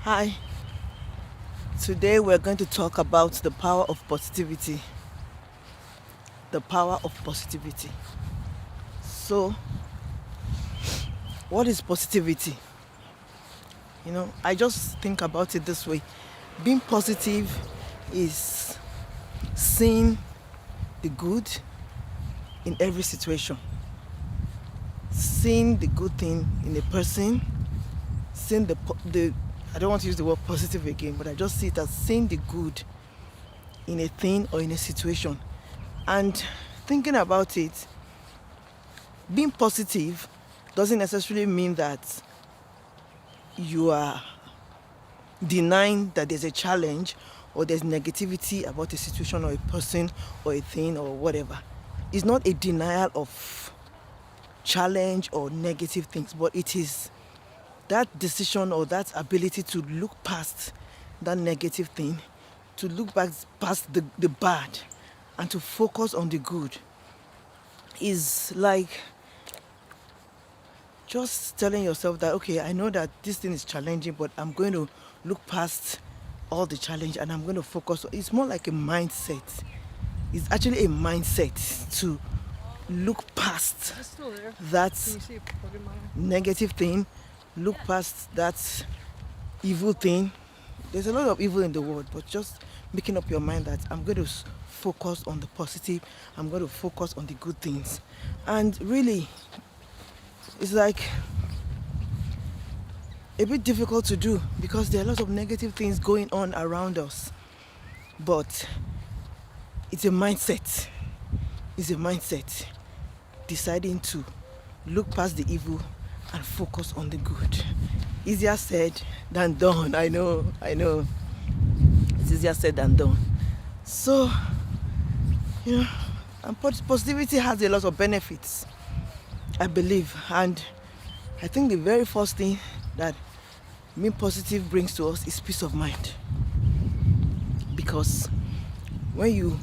Hi, today we're going to talk about the power of positivity. The power of positivity. So, what is positivity? I just think about it this way. Being positive is seeing the good in every situation, seeing the good thing in a person, seeing the I don't want to use the word positive again, but I just see it as seeing the good in a thing or in a situation. And thinking about it, being positive doesn't necessarily mean that you are denying that there's a challenge or there's negativity about a situation or a person or a thing or whatever. It's not a denial of challenge or negative things, but it is that decision or that ability to look past that negative thing, to look back past the bad and to focus on the good, is like just telling yourself that, okay, I know that this thing is challenging, but I'm going to look past all the challenge and I'm going to focus. It's more like a mindset. It's actually a mindset to look past that negative thing, look past that evil thing. There's a lot of evil in the world, but just making up your mind that I'm going to focus on the positive, I'm going to focus on the good things. And really, it's like a bit difficult to do because there are lots of negative things going on around us. But it's a mindset. It's a mindset. Deciding to look past the evil and focus on the good. Easier said than done. I know. It's easier said than done. So, and positivity has a lot of benefits, I believe. And I think the very first thing that being positive brings to us is peace of mind. Because when you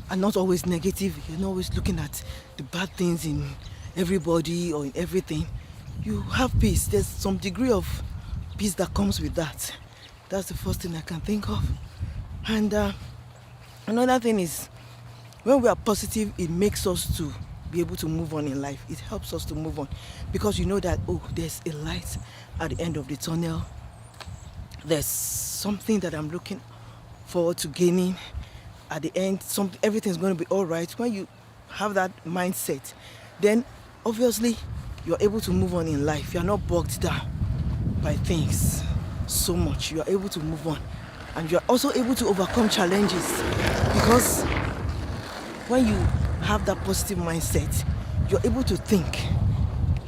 are not always negative, you're not always looking at the bad things in everybody or in everything, you have peace. There's some degree of peace that comes with that. That's the first thing I can think of. And another thing is, when we are positive, it makes us to be able to move on in life. It helps us to move on because you know that, there's a light at the end of the tunnel. There's something that I'm looking forward to gaining at the end. Everything's going to be all right. When you have that mindset, then obviously you're able to move on in life. You're not bogged down by things so much. You're able to move on, and you're also able to overcome challenges because when you have that positive mindset, you're able to think.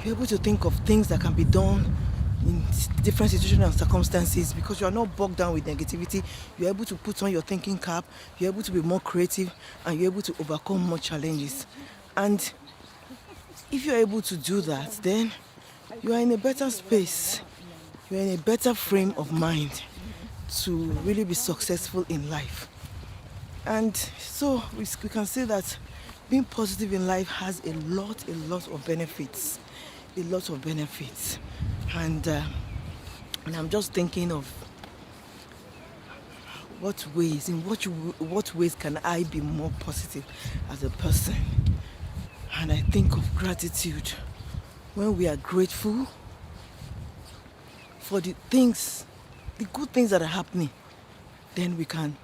You're able to think of things that can be done in different situations and circumstances because you're not bogged down with negativity. You're able to put on your thinking cap. You're able to be more creative, and you're able to overcome more challenges. And if you're able to do that, then you are in a better space. You're in a better frame of mind to really be successful in life. And so we can say that being positive in life has a lot of benefits. A lot of benefits. And I'm just thinking of what ways can I be more positive as a person. And I think of gratitude. When we are grateful for the good things that are happening, then we can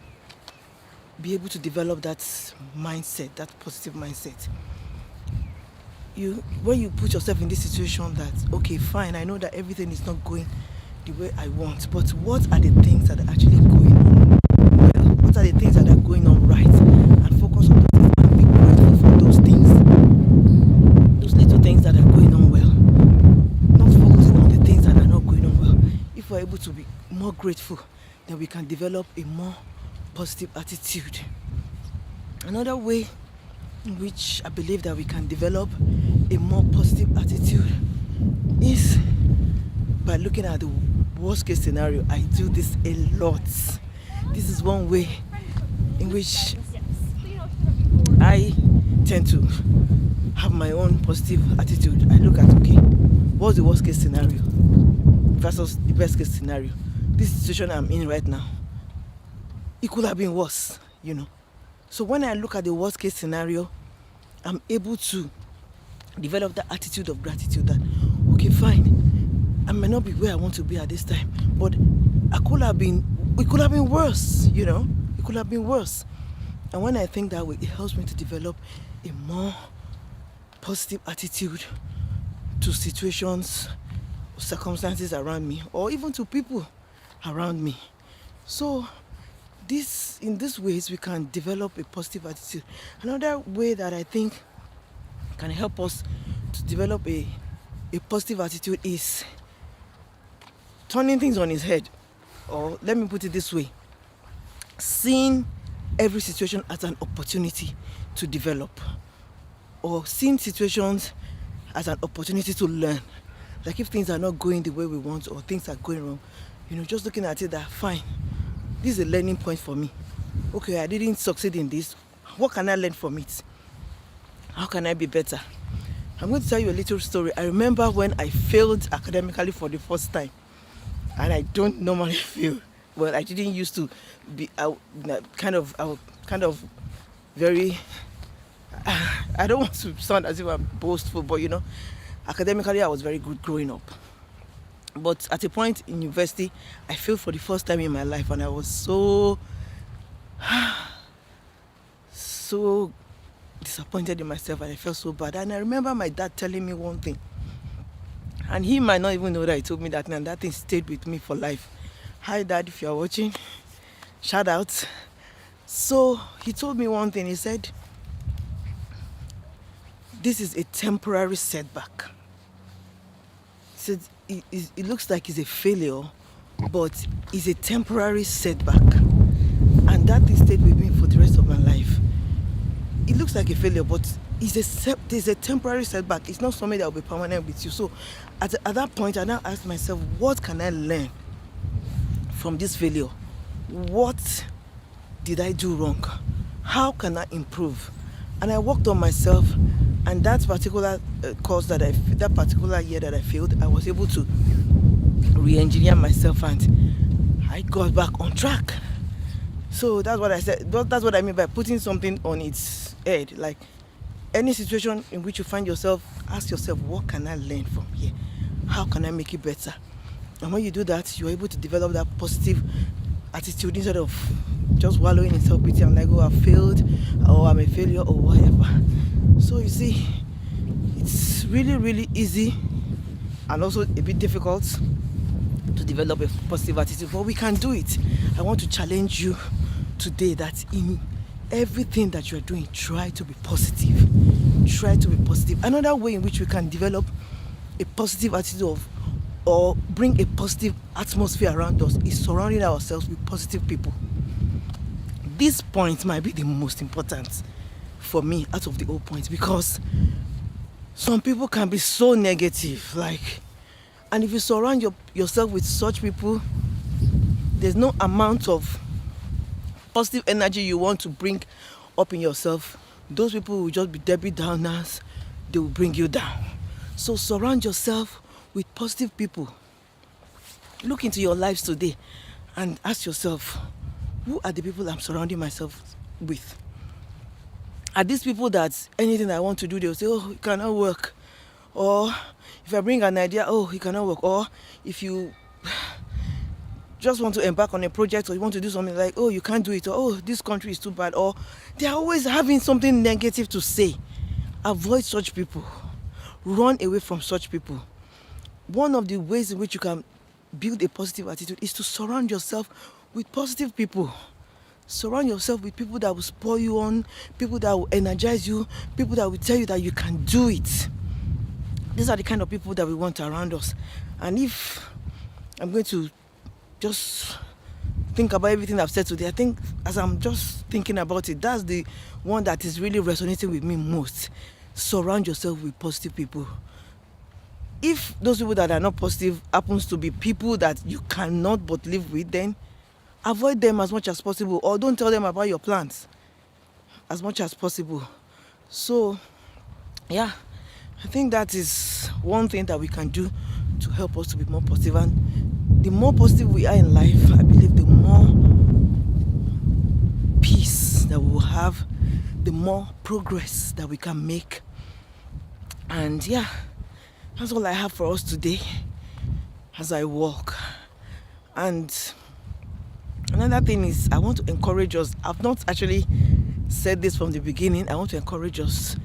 be able to develop that mindset, that positive mindset. When you put yourself in this situation that, okay, fine, I know that everything is not going the way I want, but what are the things that are actually going on well? What are the things that are going on right? And focus on those things and be grateful for those things. Those little things that are going on well. Not focusing on the things that are not going on well. If we're able to be more grateful, then we can develop a more positive attitude. Another way in which I believe that we can develop a more positive attitude is by looking at the worst case scenario. I do this a lot. This is one way in which I tend to have my own positive attitude. I look at, okay, what's the worst case scenario versus the best case scenario? this situation I'm in right now, it could have been worse, So when I look at the worst case scenario, I'm able to develop the attitude of gratitude that, okay, fine, I may not be where I want to be at this time, but it could have been worse, It could have been worse. And when I think that way, it helps me to develop a more positive attitude to situations, circumstances around me, or even to people around me. So in these ways, we can develop a positive attitude. Another way that I think can help us to develop a positive attitude is turning things on its head. Or let me put it this way, seeing every situation as an opportunity to develop, or seeing situations as an opportunity to learn. Like if things are not going the way we want, or things are going wrong, just looking at it that, fine, this is a learning point for me. Okay, I didn't succeed in this. What can I learn from it? How can I be better? I'm going to tell you a little story. I remember when I failed academically for the first time. And I don't normally fail. Well, I didn't used to be kind of very. I don't want to sound as if I'm boastful, but academically I was very good growing up. But at a point in university, I failed for the first time in my life, and I was so disappointed in myself, and I felt so bad. And I remember my dad telling me one thing, and he might not even know that he told me that, and that thing stayed with me for life. Hi, Dad, if you're watching, shout out. So he told me one thing. He said, this is a temporary setback. He said, it looks like it's a failure, but it's a temporary setback. And that thing stayed with me for the rest of my life. It looks like a failure, but it's a temporary setback. It's not something that will be permanent with you. So at that point, I now asked myself, what can I learn from this failure? What did I do wrong? How can I improve? And I worked on myself, and that particular course that particular year that I failed, I was able to re-engineer myself, and I got back on track. So that's what I said. That's what I mean by putting something on its head. Like any situation in which you find yourself, ask yourself, what can I learn from here? How can I make it better? And when you do that, you're able to develop that positive attitude instead of just wallowing in self-pity and like, oh, I failed, or I'm a failure, or whatever. So you see, it's really, really easy and also a bit difficult to develop a positive attitude, but we can do it. I want to challenge you today that in everything that you are doing, try to be positive. Try to be positive. Another way in which we can develop a positive attitude or bring a positive atmosphere around us is surrounding ourselves with positive people. This point might be the most important for me out of the whole points, because some people can be so negative, and if you surround yourself with such people, there's no amount of positive energy you want to bring up in yourself. Those people will just be Debbie Downers. They will bring you down. So surround yourself with positive people. Look into your lives today and ask yourself, who are the people I'm surrounding myself with? Are these people that anything I want to do, they'll say, oh, it cannot work? Or if I bring an idea, oh, it cannot work. Or if you just want to embark on a project, or you want to do something, like, oh, you can't do it, or oh, this country is too bad, or they're always having something negative to say. Avoid such people. Run away from such people. One of the ways in which you can build a positive attitude is to surround yourself with positive people. Surround yourself with people that will spur you on, people that will energize you, people that will tell you that you can do it. These are the kind of people that we want around us. And if I'm going to just think about everything I've said today, I think as I'm just thinking about it, that's the one that is really resonating with me most. Surround yourself with positive people. If those people that are not positive happens to be people that you cannot but live with, then avoid them as much as possible, or don't tell them about your plans as much as possible. So, yeah, I think that is one thing that we can do to help us to be more positive. And the more positive we are in life, I believe the more peace that we will have, the more progress that we can make. And yeah, that's all I have for us today as I walk. And another thing is, I want to encourage us. I've not actually said this from the beginning. I want to encourage us.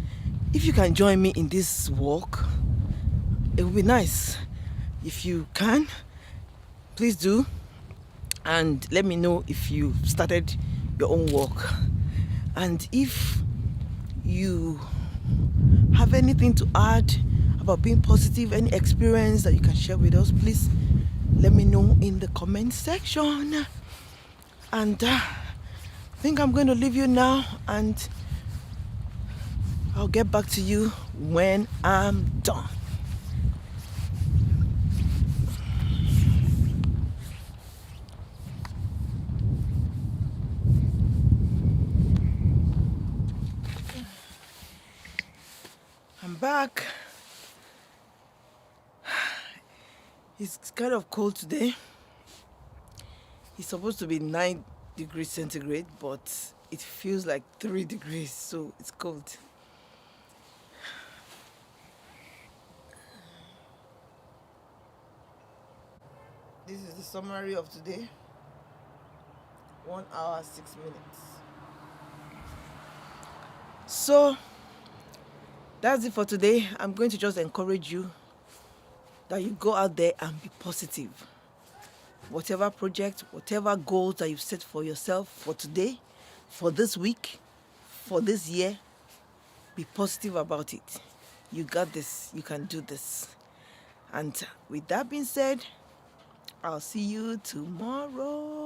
If you can join me in this walk, it would be nice. If you can, please do. And let me know if you started your own walk. And if you have anything to add about being positive, any experience that you can share with us, please let me know in the comment section. And I think I'm going to leave you now, and I'll get back to you when I'm done. I'm back. It's kind of cold today. It's supposed to be 9 degrees centigrade, but it feels like 3 degrees, so it's cold. This is the summary of today. 1 hour, 6 minutes. So that's it for today. I'm going to just encourage you that you go out there and be positive. Whatever project, whatever goals that you've set for yourself for today, for this week, for this year, be positive about it. You got this. You can do this. And with that being said, I'll see you tomorrow.